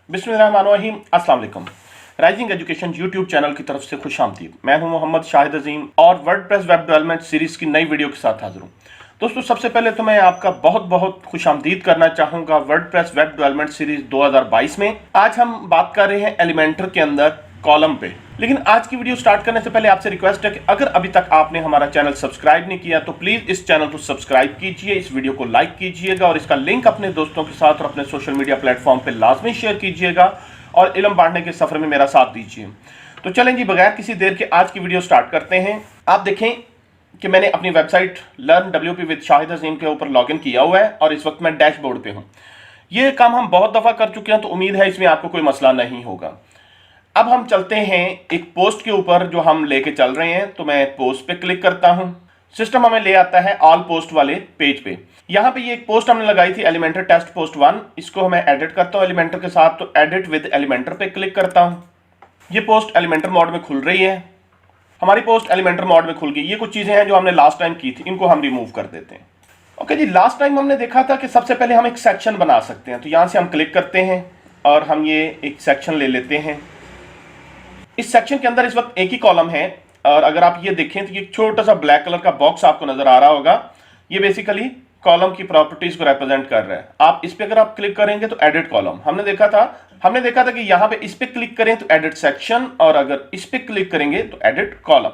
बिस्मिल्लाहिर्रहमानिर्रहीम, अस्सलाम वालेकुम। राइजिंग एजुकेशन यूट्यूब चैनल की तरफ से खुश आमदीद। मैं हूं मोहम्मद शाहिद अजीम और वर्डप्रेस वेब डेवलपमेंट सीरीज की नई वीडियो के साथ हाजिर हूं। दोस्तों, सबसे पहले तो मैं आपका बहुत बहुत खुश आमदीद करना चाहूंगा वर्डप्रेस वेब डेवलपमेंट सीरीज 2022 में। आज हम बात कर रहे हैं एलिमेंटर के अंदर कॉलम पे। लेकिन आज की वीडियो स्टार्ट करने से पहले आपसे रिक्वेस्ट है कि अगर अभी तक आपने हमारा चैनल सब्सक्राइब नहीं किया तो प्लीज इस चैनल को सब्सक्राइब कीजिए, इस वीडियो को लाइक कीजिएगा और इसका लिंक अपने दोस्तों के साथ और अपने सोशल मीडिया प्लेटफॉर्म पे लाजमी शेयर कीजिएगा और इल्म बांटने के सफर में मेरा साथ दीजिए। तो चलें जी, बगैर किसी देर के आज की वीडियो स्टार्ट करते हैं। आप देखें कि मैंने अपनी website learn WP with Shahid Azeem के ऊपर लॉगिन किया हुआ है और इस वक्त मैं डैशबोर्ड पे हूं। ये काम हम बहुत दफा कर चुके हैं, तो उम्मीद है इसमें आपको कोई मसला नहीं होगा। अब हम चलते हैं एक पोस्ट के ऊपर जो हम लेके चल रहे हैं। तो मैं पोस्ट पे क्लिक करता हूं, सिस्टम हमें ले आता है ऑल पोस्ट वाले पेज पे। यहां पे ये एक पोस्ट हमने लगाई थी एलिमेंटर टेस्ट पोस्ट 1, इसको मैं एडिट करता हूं एलिमेंटर के साथ। तो एडिट विद एलिमेंटर पे क्लिक करता हूं। ये पोस्ट एलिमेंटर मोड में खुल रही है। हमारी पोस्ट एलिमेंटर मोड में खुल गई। ये कुछ चीजें हैं जो हमने लास्ट टाइम की थी, इनको हम रिमूव कर देते हैं। ओके जी, लास्ट टाइम हमने देखा था कि सबसे पहले हम एक सेक्शन बना सकते हैं। तो यहां से हम क्लिक करते हैं और हम ये एक सेक्शन ले लेते हैं। इस सेक्शन के अंदर इस वक्त एक ही कॉलम है और अगर आप ये देखें तो ये छोटा सा ब्लैक कलर का बॉक्स आपको नजर आ रहा होगा। ये बेसिकली कॉलम की प्रॉपर्टीज को रिप्रेजेंट कर रहा है। आप इस पे अगर आप क्लिक करेंगे तो एडिट कॉलम हमने देखा था कि यहां पे इस पे क्लिक करें तो एडिट सेक्शन और अगर इस पे क्लिक करेंगे तो एडिट कॉलम।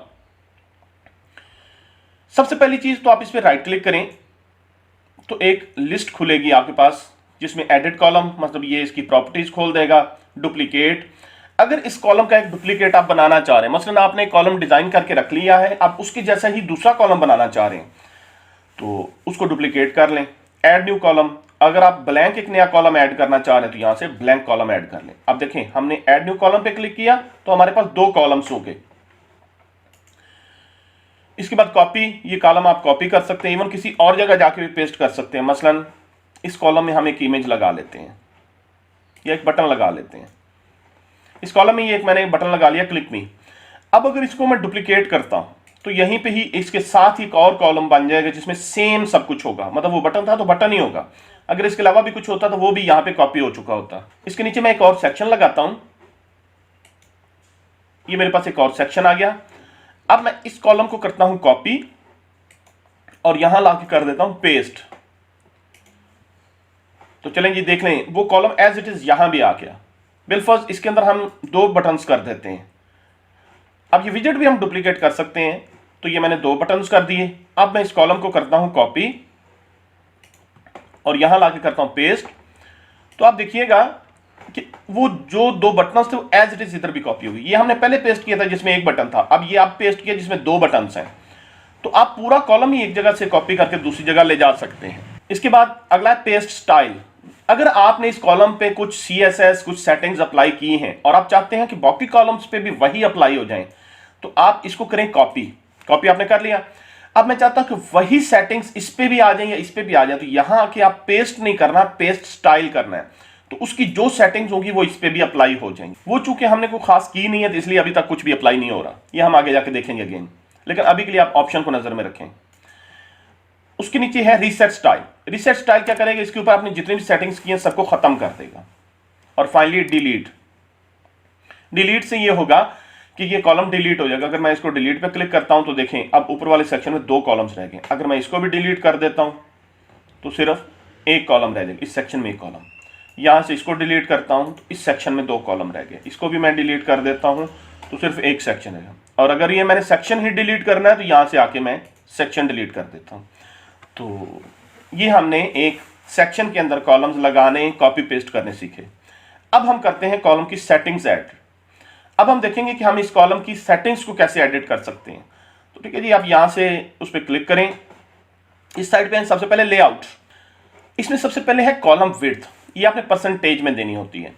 सबसे पहली चीज तो आप इस पे राइट क्लिक करें तो एक लिस्ट खुलेगी आपके पास जिसमें एडिट कॉलम मतलब ये इसकी प्रॉपर्टीज खोल देगा। डुप्लीकेट, अगर इस कॉलम का एक डुप्लीकेट आप बनाना चाह रहे हैं, मसलन आपने एक कॉलम डिजाइन करके रख लिया है, आप उसके जैसा ही दूसरा कॉलम बनाना चाह रहे हैं तो उसको डुप्लीकेट कर लें। ऐड न्यू कॉलम, अगर आप ब्लैंक एक नया कॉलम ऐड करना चाह रहे हैं तो यहां से ब्लैंक कॉलम ऐड कर लें। अब देखें हमने ऐड न्यू कॉलम पे क्लिक किया तो हमारे पास 2 कॉलम्स हो गए। इसके बाद कॉपी, ये कॉलम आप कॉपी कर सकते हैं, इवन किसी और जगह जाके भी पेस्ट कर सकते हैं। मसलन इस कॉलम में हम एक इमेज लगा लेते हैं या एक बटन लगा लेते हैं। इस कॉलम में ये एक मैंने बटन लगा लिया, क्लिक मी। अब अगर इसको मैं डुप्लीकेट करता हूं तो यहीं पे ही इसके साथ ही एक और कॉलम बन जाएगा जिसमें सेम सब कुछ होगा। मतलब वो बटन था तो बटन ही होगा, अगर इसके अलावा भी कुछ होता तो वो भी यहां पे कॉपी हो चुका होता। इसके नीचे मैं एक और सेक्शन लगाता हूं, ये मेरे पास एक और सेक्शन आ गया। अब मैं इस कॉलम को करता हूं कॉपी और यहां लाके कर देता हूं पेस्ट। तो चलें जी, देख लें वो कॉलम एज इट इज यहां भी आ गया। बिलफर्ज इसके अंदर हम 2 बटन्स कर देते हैं। अब ये विजेट भी हम डुप्लीकेट कर सकते हैं। तो ये मैंने 2 बटन्स कर दिए। अब मैं इस कॉलम को करता हूं कॉपी और यहां लाके करता हूं पेस्ट। तो आप देखिएगा कि वो जो 2 बटन्स थे वो एज इट इज इधर भी कॉपी होगी। ये हमने पहले पेस्ट किया था जिसमें एक बटन था, अब ये आप पेस्ट किया जिसमें 2 बटन्स हैं। तो आप पूरा कॉलम ही एक जगह से कॉपी करके दूसरी जगह ले जा सकते हैं। इसके बाद अगला है पेस्ट स्टाइल। अगर आपने इस कॉलम पे कुछ CSS कुछ सेटिंग्स अप्लाई की हैं और आप चाहते हैं कि बाकी कॉलम्स पे भी वही अप्लाई हो जाएं, तो आप इसको करें कॉपी। कॉपी आपने कर लिया। अब मैं चाहता हूं कि वही सेटिंग्स इस पे भी आ जाएं या इस पे भी आ जाए। तो यहां आके आप पेस्ट नहीं करना, पेस्ट स्टाइल करना है। तो उसकी जो सेटिंग्स होगी वो इस पे भी अप्लाई हो जाएंगी। वो चूंकि हमने कोई खास की नहीं है तो इसलिए अभी तक कुछ भी अप्लाई नहीं हो रहा। ये हम आगे जाके देखेंगे अगेन, लेकिन अभी के लिए आप ऑप्शन को नजर में रखें। उसके नीचे है रीसेट स्टाइल। रीसेट स्टाइल क्या करेगा, इसके ऊपर आपने जितनी भी सेटिंग्स की हैं सबको खत्म कर देगा। और फाइनली डिलीट। डिलीट से ये होगा कि ये कॉलम डिलीट हो जाएगा। अगर मैं इसको डिलीट पे क्लिक करता हूं तो देखें अब ऊपर वाले सेक्शन में 2 कॉलम्स रह गए। अगर मैं इसको भी डिलीट कर देता हूं तो सिर्फ एक कॉलम रह जाएगा, इस सेक्शन में एक कॉलम। यहां से इसको डिलीट करता हूं तो इस सेक्शन में 2 कॉलम रह गए। इसको भी मैं डिलीट कर देता हूं तो सिर्फ एक सेक्शन है। और अगर ये मैंने सेक्शन ही डिलीट करना है तो यहां से आके मैं सेक्शन डिलीट कर देता हूं। तो ये हमने एक सेक्शन के अंदर कॉलम्स लगाने, कॉपी पेस्ट करने सीखे। अब हम करते हैं कॉलम की सेटिंग्स ऐड। अब हम देखेंगे कि हम इस कॉलम की सेटिंग्स को कैसे एडिट कर सकते हैं। तो ठीक है जी, आप यहां से उस पर क्लिक करें। इस साइड पे सबसे पहले लेआउट, इसमें सबसे पहले है कॉलम विड्थ। ये आपने परसेंटेज में देनी होती है।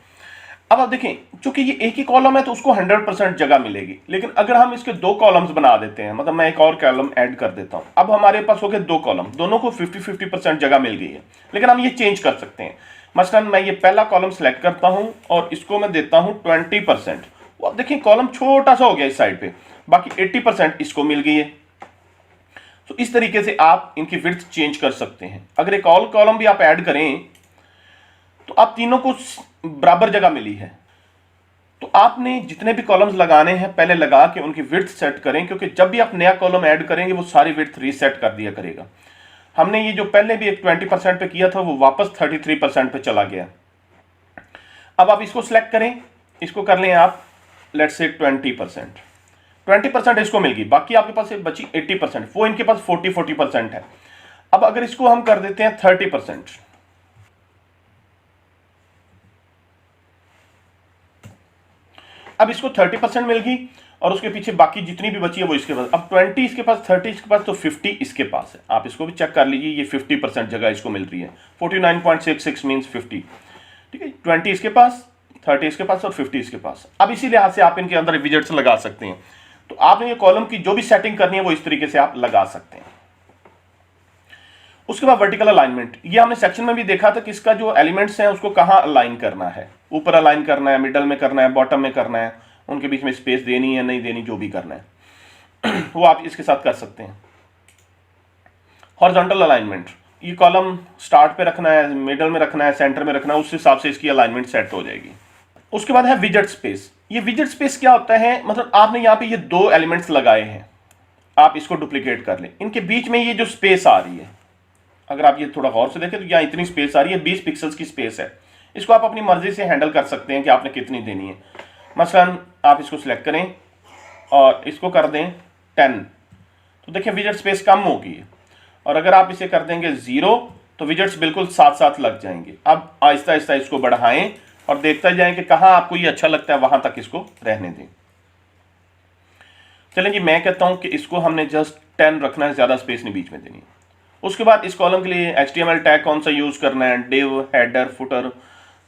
अब आप देखें चूंकि ये एक ही कॉलम है तो उसको 100% जगह मिलेगी। लेकिन अगर हम इसके 2 कॉलम्स बना देते हैं, मतलब मैं एक और कॉलम ऐड कर देता हूं, अब हमारे पास हो गए 2 कॉलम, दोनों को 50-50% जगह मिल गई है। लेकिन हम ये चेंज कर सकते हैं। मसलन मैं ये पहला कॉलम सेलेक्ट करता हूं और इसको मैं देता हूं 20%। अब देखिए कॉलम छोटा सा हो गया इस साइड पे, बाकी 80% इसको मिल गई है। तो इस तरीके से आप इनकी विड्थ चेंज कर सकते हैं। अगर एक और कॉलम भी आप ऐड करें तो आप तीनों को बराबर जगह मिली है। तो आपने जितने भी कॉलम्स लगाने हैं पहले लगा के उनकी विड्थ सेट करें, क्योंकि जब भी आप नया कॉलम ऐड करेंगे वो सारी विड्थ रीसेट कर दिया करेगा। हमने ये जो पहले भी एक 20% पे किया था वो वापस 33% पे चला गया। अब आप इसको सिलेक्ट करें, इसको कर लें आप लेट्स से 20% इसको मिल गई, बाकी आपके पास बची 80%, वो इनके पास 40% है। अब अगर इसको हम कर देते हैं 30%, अब इसको 30% मिल गई और उसके पीछे बाकी जितनी भी बची है वो इसके पास। अब 20 इसके पास, 30 इसके पास, तो 50 इसके पास है। आप इसको भी चेक कर लीजिए, ये 50% जगह इसको मिल रही है। 49.66 मीन्स 50, ठीक है। 20 इसके पास, 30 इसके पास और 50 इसके पास। अब इसी लिहाज से आप इनके अंदर विजेट्स लगा सकते हैं। तो आपने ये कॉलम की जो भी सेटिंग करनी है वो इस तरीके से आप लगा सकते हैं। उसके बाद वर्टिकल अलाइनमेंट, ये हमने सेक्शन में भी देखा था कि इसका जो एलिमेंट्स हैं उसको कहाँ अलाइन करना है, ऊपर अलाइन करना है, मिडल में करना है, बॉटम में करना है, उनके बीच में स्पेस देनी है नहीं देनी, जो भी करना है वो आप इसके साथ कर सकते हैं। हॉरिजॉन्टल अलाइनमेंट, ये कॉलम स्टार्ट पे रखना है, मिडल में रखना है, सेंटर में रखना है, उस हिसाब से इसकी अलाइनमेंट सेट हो जाएगी। उसके बाद है विजेट स्पेस। ये विजेट स्पेस क्या होता है, मतलब आपने यहाँ पे ये दो एलिमेंट्स लगाए हैं, आप इसको डुप्लीकेट कर लें, इनके बीच में ये जो स्पेस आ रही है, अगर आप ये थोड़ा गौर से देखें तो यहाँ इतनी स्पेस आ रही है, 20 पिक्सल्स की स्पेस है। इसको आप अपनी मर्जी से हैंडल कर सकते हैं कि आपने कितनी देनी है। मसलन आप इसको सिलेक्ट करें और इसको कर दें 10, तो देखिए विजेट स्पेस कम होगी। और अगर आप इसे कर देंगे 0 तो विजेट्स बिल्कुल साथ साथ लग जाएंगे। अब आहिस्ता आहिस्ता इसको बढ़ाएं और देखते जाएं कि कहाँ आपको ये अच्छा लगता है, वहां तक इसको रहने दें। चलें जी, मैं कहता हूं कि इसको हमने जस्ट 10 रखना है, ज़्यादा स्पेस नहीं बीच में देनी है। उसके बाद इस कॉलम के लिए HTML टैग कौन सा यूज़ करना है, डिव, हेडर, फुटर,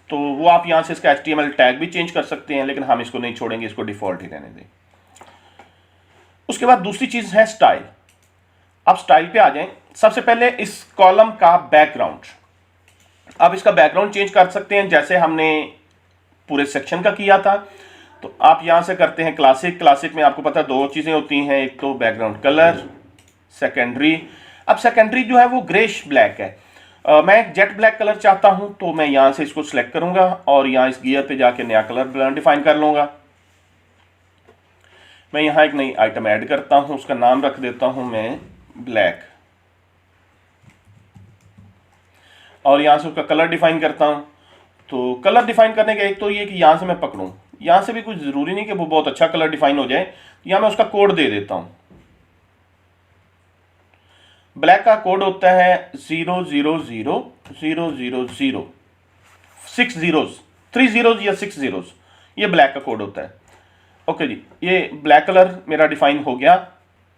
तो वो आप यहाँ से इसका HTML टैग भी चेंज कर सकते हैं, लेकिन हम इसको नहीं छोड़ेंगे, इसको डिफ़ॉल्ट ही रहने दें। उसके बाद दूसरी चीज़ है स्टाइल। आप स्टाइल पे आ जाएं। सबसे पहले इस कॉलम का बैकग्राउंड, आप इसका बैकग्राउंड चेंज कर सकते हैं जैसे हमने पूरे सेक्शन का किया था। तो आप यहाँ से करते हैं क्लासिक। क्लासिक में आपको पता है दो चीज़ें होती हैं, एक तो बैकग्राउंड कलर, सेकेंडरी। अब सेकेंडरी जो है वो ग्रेश ब्लैक है। मैं एक जेट ब्लैक कलर चाहता हूं, तो मैं यहां से इसको सिलेक्ट करूंगा और यहां इस गियर पे जाके नया कलर डिफाइन कर लूंगा। मैं यहां एक नई आइटम ऐड करता हूं, उसका नाम रख देता हूं मैं ब्लैक, और यहां से उसका कलर डिफाइन करता हूं। तो कलर डिफाइन करने का एक तो ये कि यहां से मैं पकड़ूं, यहां से भी कुछ जरूरी नहीं कि वो बहुत अच्छा कलर डिफाइन हो जाए। यहां मैं उसका कोड दे देता हूं। ब्लैक का कोड होता है 0000000, 6 zeros, 3 zeros या 6 zeros, ये ब्लैक का कोड होता है। ओके जी, ये ब्लैक कलर मेरा डिफाइन हो गया।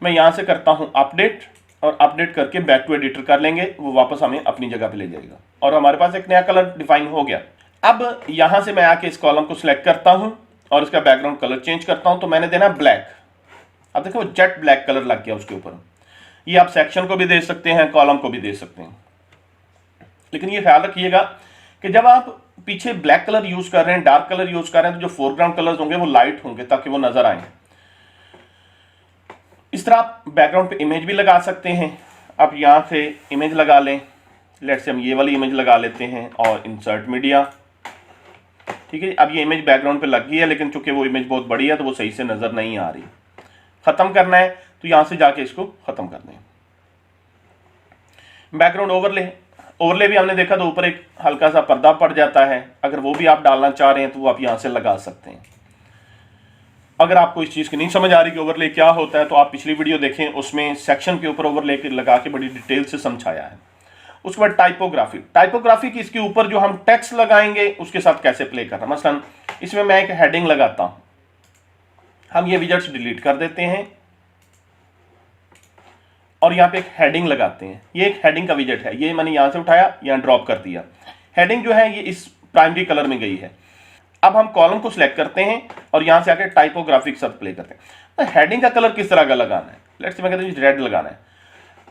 मैं यहाँ से करता हूँ अपडेट, और अपडेट करके बैक टू एडिटर कर लेंगे, वो वापस हमें अपनी जगह पे ले जाएगा और हमारे पास एक नया कलर डिफाइन हो गया। अब यहाँ से मैं आके इस कॉलम को सिलेक्ट करता हूँ और इसका बैकग्राउंड कलर चेंज करता हूँ, तो मैंने देना ब्लैक। अब देखो जेट ब्लैक कलर लग गया उसके ऊपर। ये आप सेक्शन को भी दे सकते हैं, कॉलम को भी दे सकते हैं, लेकिन ये ख्याल रखिएगा कि जब आप पीछे ब्लैक कलर यूज कर रहे हैं, डार्क कलर यूज कर रहे हैं, तो जो फोरग्राउंड कलर्स होंगे वो लाइट होंगे ताकि वो नजर आए। इस तरह आप बैकग्राउंड पे इमेज भी लगा सकते हैं। आप यहां से इमेज लगा लें, लेट्स से हम ये वाली इमेज लगा लेते हैं और इंसर्ट मीडिया, ठीक है। अब ये इमेज बैकग्राउंड पे लग गई है, लेकिन चूंकि वो इमेज बहुत बड़ी है तो वो सही से नजर नहीं आ रही। खत्म करना है तो यहां से जाके इसको खत्म कर दें। बैकग्राउंड ओवरले भी हमने देखा, तो ऊपर एक हल्का सा पर्दा पड़ जाता है, अगर वो भी आप डालना चाह रहे हैं तो वो आप यहां से लगा सकते हैं। अगर आपको इस चीज़ की नहीं समझ आ रही कि ओवरले क्या होता है, तो आप पिछली वीडियो देखें, उसमें सेक्शन के ऊपर ओवरले लगा के बड़ी डिटेल से समझाया है। उसके बाद टाइपोग्राफी की इसके ऊपर जो हम टेक्स्ट लगाएंगे उसके साथ कैसे प्ले करना। मसलन इसमें मैं एक हेडिंग लगाता हूं, हम ये विजेट्स डिलीट कर देते हैं और यहाँ पे एक हेडिंग लगाते हैं। ये एक हेडिंग का विजेट है, ये मैंने यहाँ से उठाया, यहाँ ड्रॉप कर दिया। हेडिंग जो है ये इस प्राइमरी कलर में गई है। अब हम कॉलम को सिलेक्ट करते हैं और यहाँ से आके टाइपोग्राफी के साथ प्ले करते हैं। तो हेडिंग का कलर किस तरह का लगाना है, लेट्स से मैं कहता हूँ रेड लगाना है।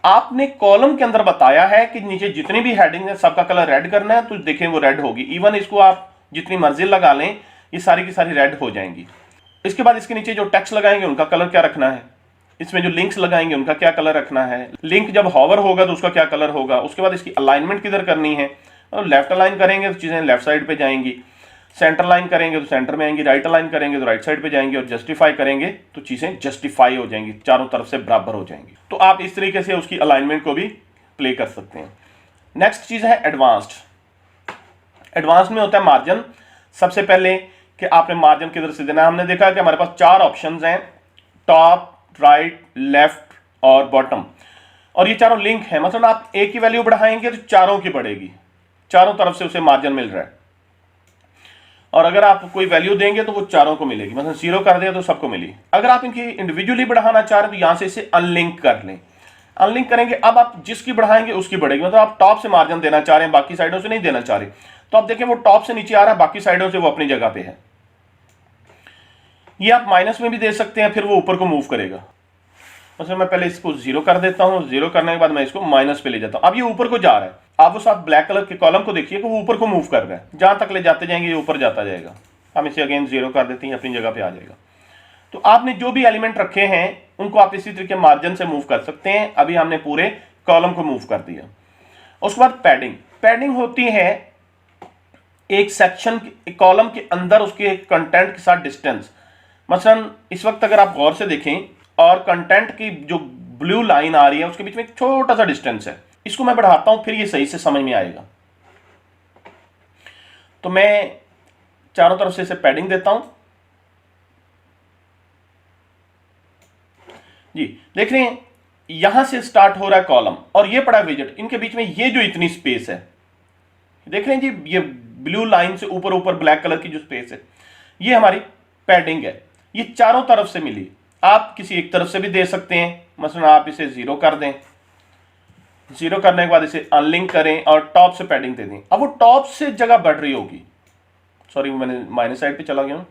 आपने कॉलम के अंदर बताया है कि नीचे जितनी भी हेडिंग है सबका कलर रेड करना है, तो देखें वो रेड होगी। इवन इसको आप जितनी मर्जी लगा लें, ये सारी की सारी रेड हो जाएंगी। इसके बाद इसके नीचे जो टेक्स्ट लगाएंगे उनका कलर क्या रखना है, इसमें जो लिंक्स लगाएंगे उनका क्या कलर रखना है, लिंक जब हॉवर होगा तो उसका क्या कलर होगा। उसके बाद इसकी अलाइनमेंट किधर करनी है, और लेफ्ट अलाइन करेंगे तो चीज़ें लेफ्ट साइड पे जाएंगी। सेंटर लाइन करेंगे तो सेंटर में आएंगी, राइट लाइन करेंगे तो राइट साइड पे जाएंगे, और जस्टिफाई करेंगे तो चीज़ें जस्टिफाई हो जाएंगी, चारों तरफ से बराबर हो जाएंगी। तो आप इस तरीके से उसकी अलाइनमेंट को भी प्ले कर सकते हैं। नेक्स्ट चीज़ है एडवांस्ड। एडवांस में होता है मार्जिन। सबसे पहले कि आपने मार्जिन किधर से देना है। हमने देखा कि हमारे पास 4 ऑप्शंस हैं, टॉप, राइट, लेफ्ट और बॉटम, और ये चारों लिंक है। मतलब आप एक की वैल्यू बढ़ाएंगे तो चारों की बढ़ेगी, चारों तरफ से उसे मार्जिन मिल रहा है। और अगर आप कोई वैल्यू देंगे तो वो चारों को मिलेगी, मतलब 0 कर दिया तो सबको मिली। अगर आप इनकी इंडिविजुअली बढ़ाना चाह रहे हैं तो यहां से इसे अनलिंक कर लें। अनलिंक करेंगे, अब आप जिसकी बढ़ाएंगे उसकी बढ़ेगी। मतलब आप टॉप से मार्जिन देना चाह रहे हैं, बाकी साइडों से नहीं देना चाह रहे, तो आप देखें वो टॉप से नीचे आ रहा है, बाकी साइडों से वो अपनी जगह पे है। ये आप माइनस में भी दे सकते हैं, फिर वो ऊपर को मूव करेगा। मतलब मैं पहले इसको 0 कर देता हूं, 0 करने के बाद मैं इसको माइनस पे ले जाता हूं। अब ये ऊपर को जा रहा है। आप उस आप ब्लैक कलर के कॉलम को देखिए कि वो ऊपर को मूव कर रहा है, जहां तक ले जाते जाएंगे ये ऊपर जाता जाएगा। हम इसे अगेन 0 कर देते हैं, अपनी जगह पे आ जाएगा। तो आपने जो भी एलिमेंट रखे हैं उनको आप इसी तरीके मार्जिन से मूव कर सकते हैं। अभी हमने पूरे कॉलम को मूव कर दिया। उसके बाद पैडिंग। पैडिंग होती है एक सेक्शन कॉलम के अंदर उसके कंटेंट के साथ डिस्टेंस। मसलन इस वक्त अगर आप गौर से देखें और कंटेंट की जो ब्लू लाइन आ रही है उसके बीच में एक छोटा सा डिस्टेंस है, इसको मैं बढ़ाता हूं, फिर ये सही से समझ में आएगा। तो मैं चारों तरफ से इसे पैडिंग देता हूं जी। देख रहे हैं यहां से स्टार्ट हो रहा है कॉलम और ये पड़ा विजिट, इनके बीच में ये जो इतनी स्पेस है, देख रहे हैं जी, ये ब्लू लाइन से ऊपर ऊपर ब्लैक कलर की जो स्पेस है, ये हमारी पैडिंग है। ये चारों तरफ से मिली। आप किसी एक तरफ से भी दे सकते हैं, मसलन आप इसे 0 कर दें, 0 करने के बाद इसे अनलिंक करें और टॉप से पैडिंग दे दें। अब वो टॉप से जगह बढ़ रही होगी, सॉरी मैंने माइनस साइड पे चला गया हूं,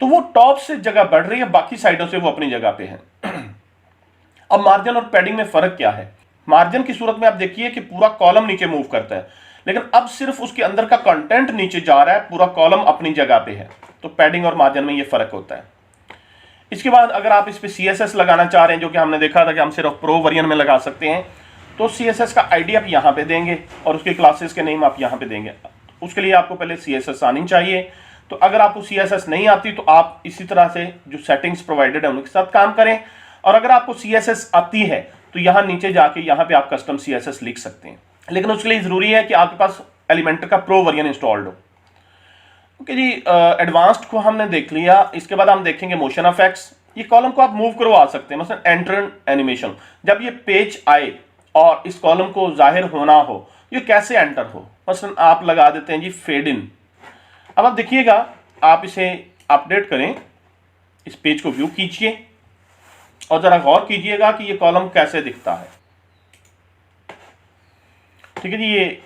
तो वो टॉप से जगह बढ़ रही है, बाकी साइडों से वो अपनी जगह पे है। अब मार्जिन और पैडिंग में फर्क क्या है? मार्जिन की सूरत में आप देखिए कि पूरा कॉलम नीचे मूव करता है, लेकिन अब सिर्फ उसके अंदर का कंटेंट नीचे जा रहा है, पूरा कॉलम अपनी जगह पे है। तो पैडिंग और मार्जिन में ये फर्क होता है। इसके बाद अगर आप इस पे CSS लगाना चाह रहे हैं, जो कि हमने देखा था कि हम सिर्फ प्रो वर्जन में लगा सकते हैं, तो CSS का आईडी आप यहाँ पे देंगे और उसके क्लासेस के नेम आप यहाँ पे देंगे। उसके लिए आपको पहले CSS आनी चाहिए। तो अगर आपको CSS नहीं आती तो आप इसी तरह से जो सेटिंग्स प्रोवाइडेड है उनके साथ काम करें, और अगर आपको CSS आती है तो यहाँ नीचे जाके यहाँ पे आप कस्टम CSS लिख सकते हैं। लेकिन उसके लिए जरूरी है कि आपके पास एलिमेंटर का प्रो वर्जन इंस्टॉल्ड हो। ओके जी, एडवांस्ड को हमने देख लिया। इसके बाद हम देखेंगे मोशन इफेक्ट्स। ये कॉलम को आप मूव करवा सकते हैं, मतलब एंटर एनिमेशन। जब ये पेज आए और इस कॉलम को जाहिर होना हो, ये कैसे एंटर हो, मसलन आप लगा देते हैं जी फेड इन। अब आप देखिएगा, आप इसे अपडेट करें, इस पेज को व्यू कीजिए और जरा गौर कीजिएगा कि ये कॉलम कैसे दिखता है। ठीक है जी, ये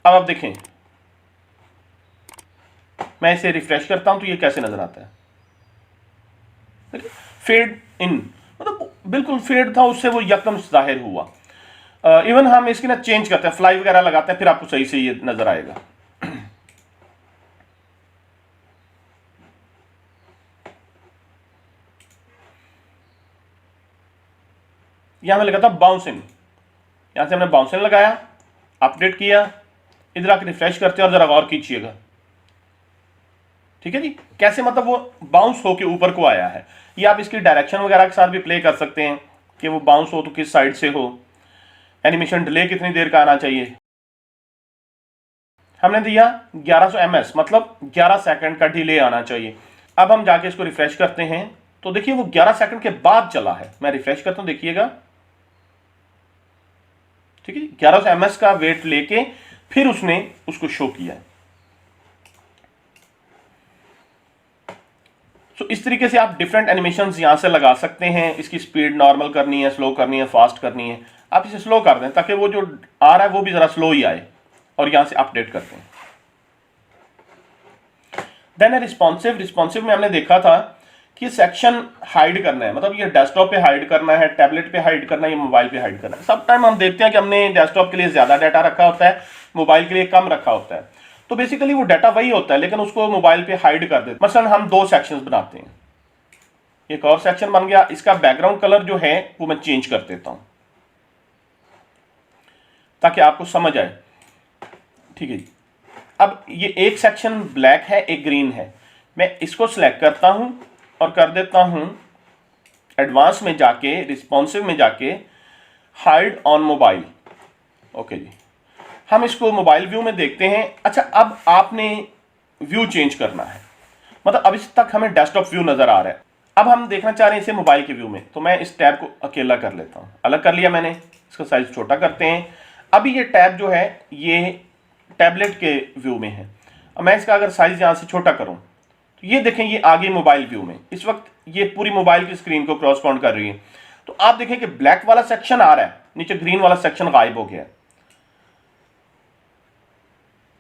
अब आप देखें, मैं इसे रिफ्रेश करता हूं तो ये कैसे नजर आता है। फेड इन मतलब बिल्कुल फेड था, उससे वो यकदम जाहिर हुआ। इवन हम इसकी ना चेंज करते हैं, फ्लाई वगैरह लगाते हैं, फिर आपको सही से ये नजर आएगा। यहां मैं लगा था बाउंस इन, यहां से हमने बाउंस इन लगाया, अपडेट किया, इधर आकर रिफ्रेश करते हैं और जरा गौर कीजिएगा। ठीक है जी, कैसे मतलब वो बाउंस होके ऊपर को आया है। ये आप इसकी डायरेक्शन वगैरह के साथ भी प्ले कर सकते हैं कि वो बाउंस हो तो किस साइड से हो। एनिमेशन डिले कितनी देर का आना चाहिए, हमने दिया 1100 ms, मतलब 11 सेकंड का डिले आना चाहिए। अब हम जाके इसको रिफ्रेश करते हैं तो देखिए वो 11 सेकंड के बाद चला है। मैं रिफ्रेश करता हूं, देखिएगा, ठीक है, 1100 ms का वेट लेके फिर उसने उसको शो किया है। तो इस तरीके से आप डिफरेंट एनिमेशंस यहां से लगा सकते हैं। इसकी स्पीड नॉर्मल करनी है, स्लो करनी है, फास्ट करनी है, आप इसे स्लो कर दें ताकि वो जो आ रहा है वो भी जरा स्लो ही आए, और यहां से अपडेट करते हैं। Then responsive. रिस्पॉन्सिव में हमने देखा था कि सेक्शन हाइड करना है, मतलब ये डेस्कटॉप पे हाइड करना है, टैबलेट पे हाइड करना है, ये मोबाइल पे हाइड करना है। सब टाइम हम देखते हैं कि हमने डेस्कटॉप के लिए ज्यादा डाटा रखा होता है, मोबाइल के लिए कम रखा होता है। तो बेसिकली वो डाटा वही होता है, लेकिन उसको मोबाइल पे हाइड कर देते हैं। मसलन हम 2 सेक्शंस बनाते हैं, एक और सेक्शन बन गया, इसका बैकग्राउंड कलर जो है वो मैं चेंज कर देता हूं ताकि आपको समझ आए। ठीक है जी। अब ये एक सेक्शन ब्लैक है, एक ग्रीन है। मैं इसको सिलेक्ट करता हूं और कर देता हूं एडवांस में जाके, रिस्पॉन्सिव में जाके हाइड ऑन मोबाइल। ओके जी, हम इसको मोबाइल व्यू में देखते हैं। अच्छा, अब आपने व्यू चेंज करना है, मतलब अभी तक हमें डेस्कटॉप व्यू नजर आ रहा है, अब हम देखना चाह रहे हैं इसे मोबाइल के व्यू में। तो मैं इस टैब को अकेला कर लेता हूं, अलग कर लिया मैंने, इसका साइज छोटा करते हैं। अभी ये टैब जो है ये टैबलेट के व्यू में है। अब मैं इसका अगर साइज यहां से छोटा करूं तो ये देखें ये आ गई मोबाइल व्यू में। इस वक्त ये पूरी मोबाइल की स्क्रीन को क्रॉसपाउंड कर रही है। तो आप देखें कि ब्लैक वाला सेक्शन आ रहा है, नीचे ग्रीन वाला सेक्शन गायब हो गया है।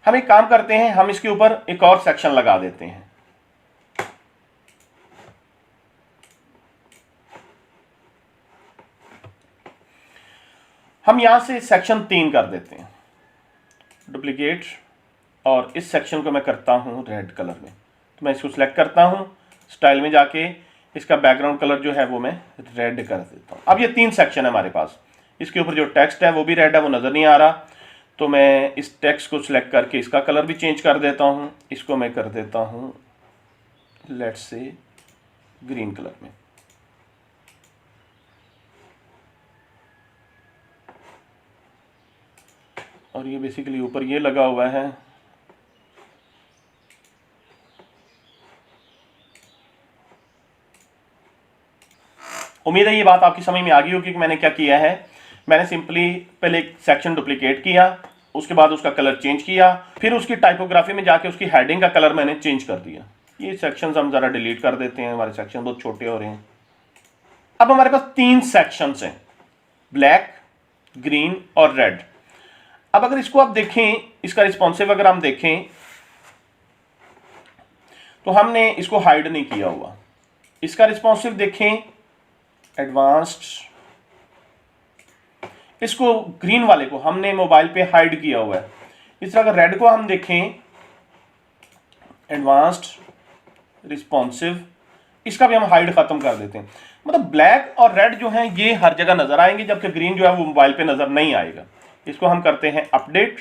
हम एक काम करते हैं, हम इसके ऊपर एक और सेक्शन लगा देते हैं। हम यहां से सेक्शन 3 कर देते हैं, डुप्लीकेट, और इस सेक्शन को मैं करता हूं रेड कलर में। तो मैं इसको सिलेक्ट करता हूं, स्टाइल में जाके इसका बैकग्राउंड कलर जो है वो मैं रेड कर देता हूं। अब ये 3 सेक्शन है हमारे पास। इसके ऊपर जो टेक्स्ट है वो भी रेड है, वो नज़र नहीं आ रहा। तो मैं इस टेक्स्ट को सिलेक्ट करके इसका कलर भी चेंज कर देता हूं। इसको मैं कर देता हूं लेट्स से ग्रीन कलर में। और ये बेसिकली ऊपर ये लगा हुआ है। उम्मीद है ये बात आपकी समझ में आ गई होगी कि मैंने क्या किया है। मैंने सिंपली पहले एक सेक्शन डुप्लीकेट किया, उसके बाद उसका कलर चेंज किया, फिर उसकी टाइपोग्राफी में जाके उसकी हेडिंग का कलर मैंने चेंज कर दिया। ये सेक्शंस हम ज़रा डिलीट कर देते हैं, हमारे सेक्शन बहुत छोटे हो रहे हैं। अब हमारे पास 3 सेक्शंस हैं, ब्लैक, ग्रीन और रेड। अब अगर इसको आप देखें, इसका रिस्पॉन्सिव अगर हम देखें तो हमने इसको हाइड नहीं किया हुआ। इसका रिस्पॉन्सिव देखें एडवांस्ड, इसको ग्रीन वाले को हमने मोबाइल पे हाइड किया हुआ है। इस तरह अगर रेड को हम देखें एडवांस्ड रिस्पॉन्सिव, इसका भी हम हाइड खत्म कर देते हैं। मतलब ब्लैक और रेड जो हैं ये हर जगह नजर आएंगे, जबकि ग्रीन जो है वो मोबाइल पे नजर नहीं आएगा। इसको हम करते हैं अपडेट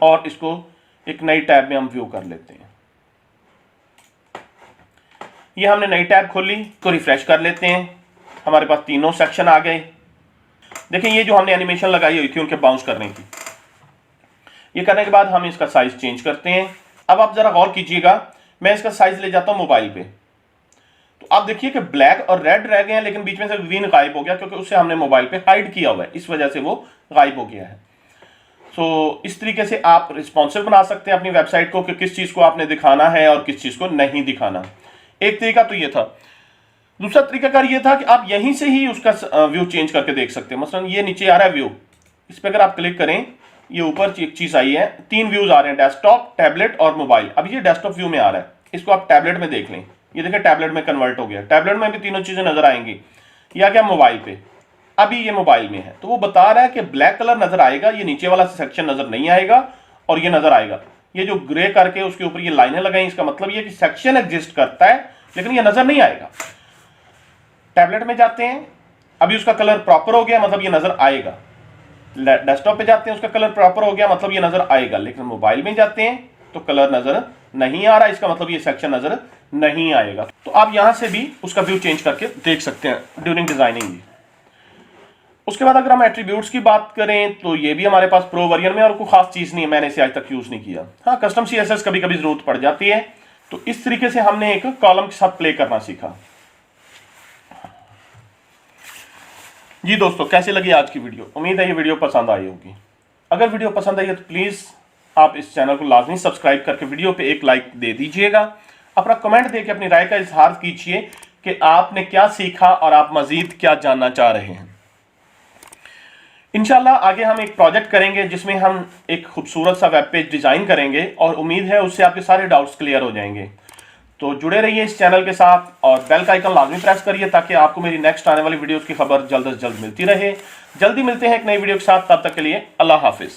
और इसको एक नई टैब में हम व्यू कर लेते हैं। ये हमने नई टैब खोली, तो रिफ्रेश कर लेते हैं, हमारे पास तीनों सेक्शन आ गए। देखिए ये जो हमने एनिमेशन लगाई हुई थी उनके बाउंस करने की, ये करने के बाद हम इसका साइज चेंज करते हैं। अब आप जरा गौर कीजिएगा, मैं इसका साइज ले जाता हूं मोबाइल पे, तो आप देखिए कि ब्लैक और रेड रह गए हैं, लेकिन बीच में से ग्रीन गायब हो गया क्योंकि उससे हमने मोबाइल पे हाइड किया हुआ है, इस वजह से वो गायब हो गया है। सो इस तरीके से आप रिस्पॉन्सिव बना सकते हैं अपनी वेबसाइट को कि किस चीज को आपने दिखाना है और किस चीज को नहीं दिखाना। एक तरीका तो ये था। दूसरा तरीकाकार ये था कि आप यहीं से ही उसका व्यू चेंज करके देख सकते हैं। मसलन ये नीचे आ रहा है व्यू, इस पर अगर आप क्लिक करें, ये ऊपर एक चीज आई है, 3 व्यूज आ रहे हैं, डेस्कटॉप, टैबलेट और मोबाइल। अब ये डेस्कटॉप व्यू में आ रहा है, इसको आप टैबलेट में देख लें। ये देखिए टैबलेट में कन्वर्ट हो गया, टैबलेट में भी तीनों चीजें नजर आएंगी। या क्या मोबाइल पे, अभी ये मोबाइल में है, तो वो बता रहा है कि ब्लैक कलर नजर आएगा, ये नीचे वाला सेक्शन नजर नहीं आएगा और ये नजर आएगा। ये जो ग्रे करके उसके ऊपर ये लाइनें लगाई, इसका मतलब ये कि सेक्शन एग्जिस्ट करता है लेकिन ये नजर नहीं आएगा। टैबलेट में जाते हैं, अभी उसका कलर प्रॉपर हो गया, मतलब ये नजर आएगा। डेस्कटॉप पे जाते हैं, उसका कलर प्रॉपर हो गया, मतलब ये नजर आएगा। लेकिन मोबाइल में जाते हैं तो कलर नजर नहीं आ रहा, इसका मतलब ये सेक्शन नजर नहीं आएगा। तो आप यहां से भी उसका व्यू चेंज करके देख सकते हैं ड्यूरिंग डिजाइनिंग। उसके बाद अगर हम एट्रीब्यूट्स की बात करें तो ये भी हमारे पास प्रो वर्जन में, और कोई खास चीज नहीं है, मैंने इसे आज तक यूज नहीं किया। हाँ, कस्टम CSS कभी कभी जरूरत पड़ जाती है, तो इस तरीके से हमने एक कॉलम के साथ प्ले करना सीखा। जी दोस्तों, कैसे लगी आज की वीडियो? उम्मीद है ये वीडियो पसंद आई होगी। अगर वीडियो पसंद आई है तो प्लीज आप इस चैनल को लाजमी सब्सक्राइब करके वीडियो पे एक लाइक दे दीजिएगा। अपना कमेंट देके अपनी राय का इजहार कीजिए कि आपने क्या सीखा और आप मजीद क्या जानना चाह रहे हैं। इंशाल्लाह आगे हम एक प्रोजेक्ट करेंगे जिसमें हम एक खूबसूरत सा वेब पेज डिजाइन करेंगे, और उम्मीद है उससे आपके सारे डाउट्स क्लियर हो जाएंगे। तो जुड़े रहिए इस चैनल के साथ और बेल का आइकन लाजमी प्रेस करिए ताकि आपको मेरी नेक्स्ट आने वाली वीडियोस की खबर जल्द से जल्द मिलती रहे। जल्दी मिलते हैं एक नई वीडियो के साथ, तब तक के लिए अल्लाह हाफिज।